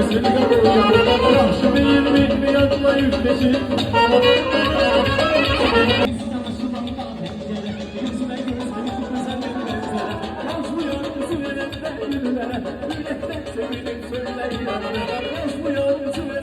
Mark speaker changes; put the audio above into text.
Speaker 1: Yaxşı deyilmi həyatla yükləşir Yazmıyor üzülərində güllərə Ürəkdən sevinir söyləyirəm Yazmıyor üzülərində